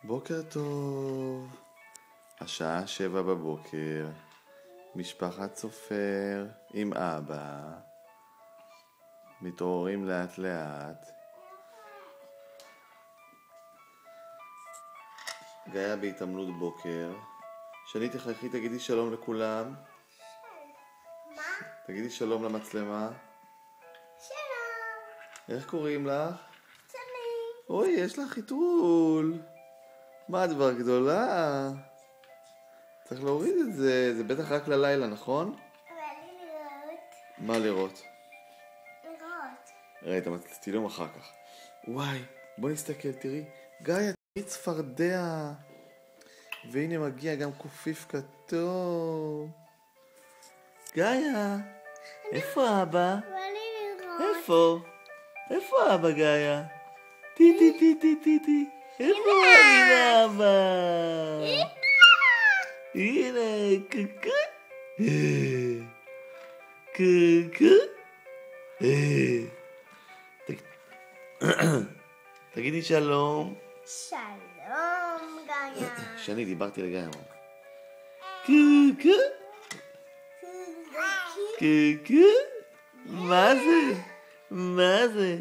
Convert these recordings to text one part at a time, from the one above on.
בוקר טוב. השעה 7 בבוקר. משפחת סופר עם אבא מתעוררים לאט לאט. גאיה בהתעמלות בוקר. שני, תחייכי, תגידי שלום לכולם. מה? תגידי שלום למצלמה. שלום. איך קוראים לך? שני. אוי, יש לך חיתול. מה, את כבר גדולה? צריך להוריד את זה, זה בטח רק ללילה, נכון? אבל לי לראות. מה לראות? לראות. ראי, את הצילום אחר כך. וואי, בוא נסתכל, תראי. גאיה, תראי צפרדע. והנה מגיע גם קופיף כתוב. גאיה, איפה אבא? אבל לי לראות. איפה? איפה אבא, גאיה? טי. איפה? הנה אבא. הנה, קוקו. תגידי שלום. שלום, גאיה. שני, דיברתי לגאיה. קוקו. מה זה? מה זה?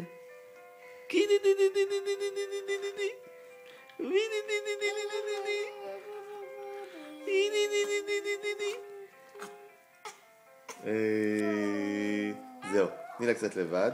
זהו, תני לה קצת לבד.